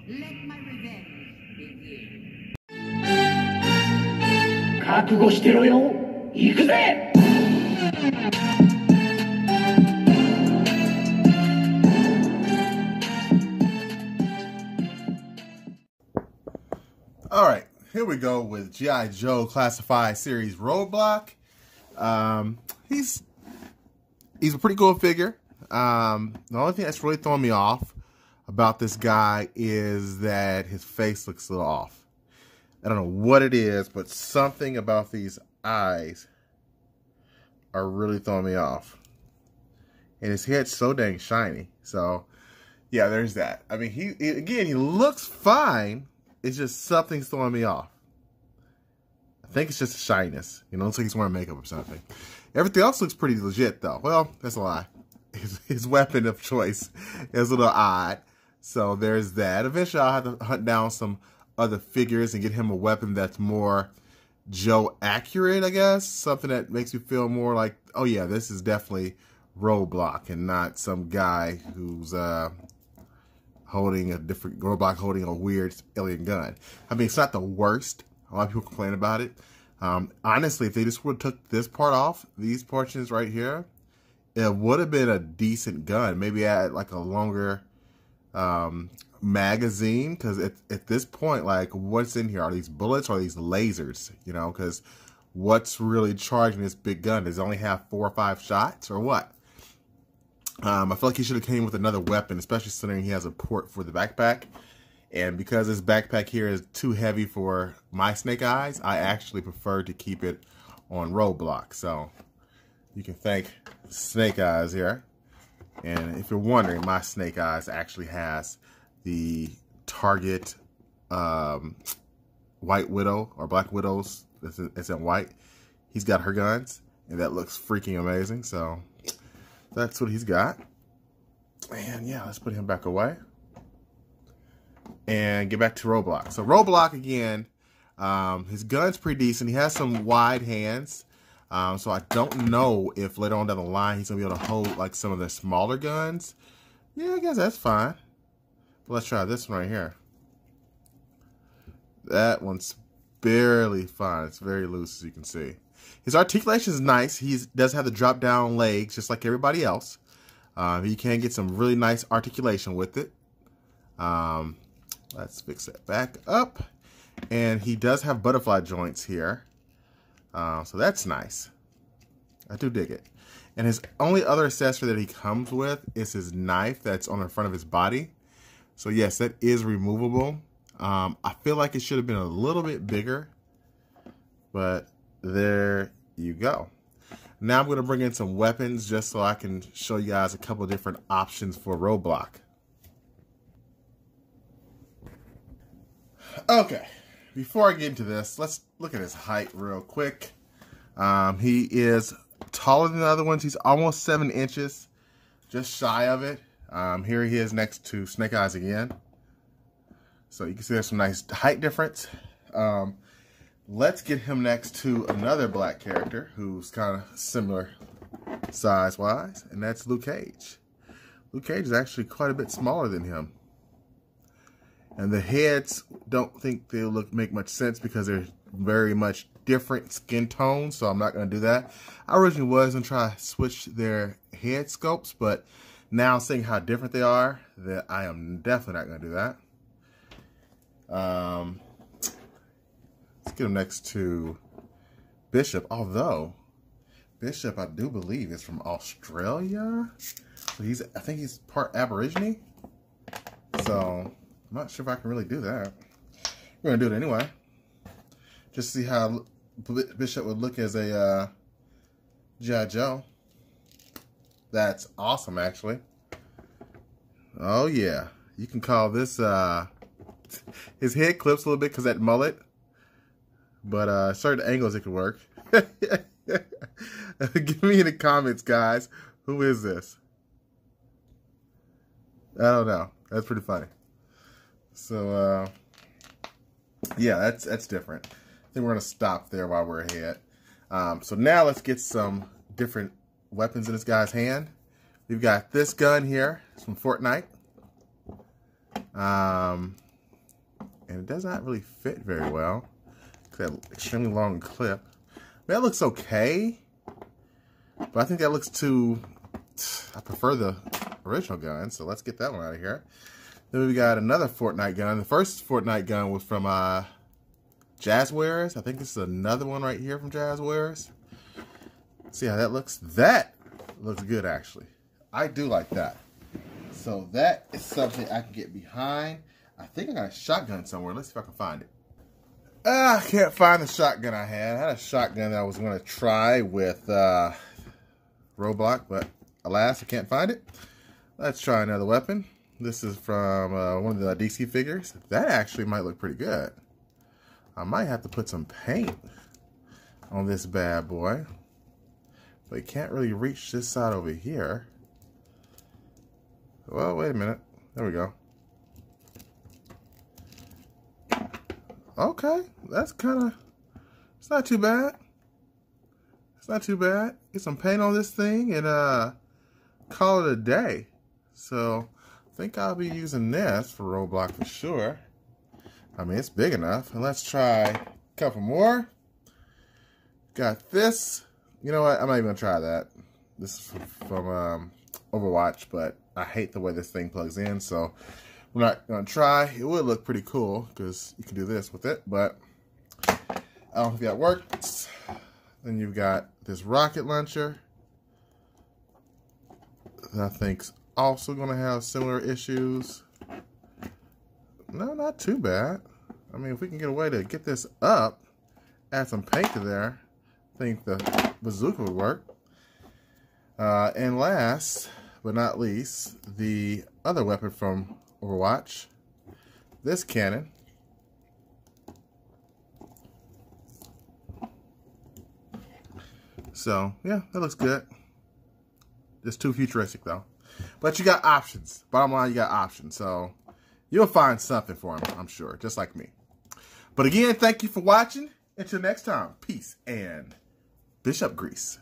Let my revenge begin. 覚悟してろよ。行くぜ。All right, here we go with G.I. Joe Classified Series Roadblock. He's a pretty cool figure. The only thing that's really throwing me off about this guy is that his face looks a little off. I don't know what it is, but something about these eyes are really throwing me off. And his head's so dang shiny. So, yeah, there's that. I mean, he looks fine. It's just something's throwing me off. I think it's just shyness. You know, it looks like he's wearing makeup or something. Everything else looks pretty legit, though. Well, that's a lie. His weapon of choice is a little odd. So there's that. Eventually, I'll have to hunt down some other figures and get him a weapon that's more Joe accurate, I guess. Something that makes me feel more like, oh yeah, this is definitely Roadblock and not some guy who's holding a different Roadblock, holding a weird alien gun. I mean, it's not the worst. A lot of people complain about it. Honestly, if they just would have took this part off, these portions right here, it would have been a decent gun. Maybe add like a longer magazine, because at this point, like, what's in here? Are these bullets or are these lasers? You know, because what's really charging this big gun? Does it only have 4 or 5 shots or what? I feel like he should have came with another weapon, especially considering he has a port for the backpack. And because this backpack here is too heavy for my Snake Eyes, I actually prefer to keep it on Roadblock. So you can thank Snake Eyes here. And if you're wondering, my Snake Eyes actually has the Target White Widow or Black Widows. It's in white. He's got her guns, and that looks freaking amazing. So that's what he's got. And yeah, let's put him back away and get back to Roadblock. So Roadblock again, his gun's pretty decent. He has some wide hands. So I don't know if later on down the line he's gonna be able to hold like some of the smaller guns. Yeah, I guess that's fine. But let's try this one right here. That one's barely fine. It's very loose, as you can see. His articulation is nice. He does have the drop down legs just like everybody else. He can get some really nice articulation with it. Let's fix that back up. And he does have butterfly joints here. So that's nice. I do dig it. And his only other accessory that he comes with is his knife that's on the front of his body. So yes, that is removable. I feel like it should have been a little bit bigger, but there you go. Now I'm going to bring in some weapons just so I can show you guys a couple of different options for Roadblock. Okay, before I get into this, let's look at his height real quick. He is taller than the other ones. He's almost 7 inches, just shy of it. Here he is next to Snake Eyes again. So you can see there's some nice height difference. Let's get him next to another black character who's kind of similar size-wise, and that's Luke Cage. Luke Cage is actually quite a bit smaller than him. And the heads, don't think they'll make much sense because they're very much different skin tones, so I'm not going to do that. I originally was going to try to switch their head sculpts, but now seeing how different they are, that I am definitely not going to do that. Let's get him next to Bishop, although Bishop, I do believe, is from Australia. So I think he's part Aborigine. So I'm not sure if I can really do that. We're going to do it anyway. Just see how Bishop would look as a G.I. Joe. That's awesome, actually. Oh, yeah. You can call this... his head clips a little bit because that mullet. But certain angles it could work. Give me in the comments, guys. Who is this? I don't know. That's pretty funny. So, yeah, that's different. I think we're going to stop there while we're ahead. So now let's get some different weapons in this guy's hand. We've got this gun here. It's from Fortnite. and it does not really fit very well. That extremely long clip. I mean, that looks okay, but I think that looks too... I prefer the original gun, so let's get that one out of here. Then we got another Fortnite gun. The first Fortnite gun was from Jazzwares. I think this is another one right here from Jazzwares. See how that looks? That looks good, actually. I do like that. So that is something I can get behind. I think I got a shotgun somewhere. Let's see if I can find it. I can't find the shotgun I had. I had a shotgun that I was going to try with Roadblock, but alas, I can't find it. Let's try another weapon. This is from one of the DC figures. That actually might look pretty good. I might have to put some paint on this bad boy. But you can't really reach this side over here. Well, wait a minute. There we go. Okay, that's kind of... It's not too bad. It's not too bad. Get some paint on this thing and call it a day. So, I think I'll be using this for Roadblock for sure. I mean, it's big enough. And let's try a couple more. Got this. You know what? I'm not even going to try that. This is from Overwatch, but I hate the way this thing plugs in, so we're not going to try. It would look pretty cool because you can do this with it, but I don't think that works. Then you've got this rocket launcher that I think's also going to have similar issues. No, not too bad. I mean, if we can get a way to get this up, add some paint to there, I think the bazooka would work. And last but not least, the other weapon from Overwatch, this cannon. So, yeah, that looks good. Just too futuristic, though. But you got options. Bottom line, you got options. So, you'll find something for them, I'm sure, just like me. But again, thank you for watching. Until next time, peace and Bishop Grease.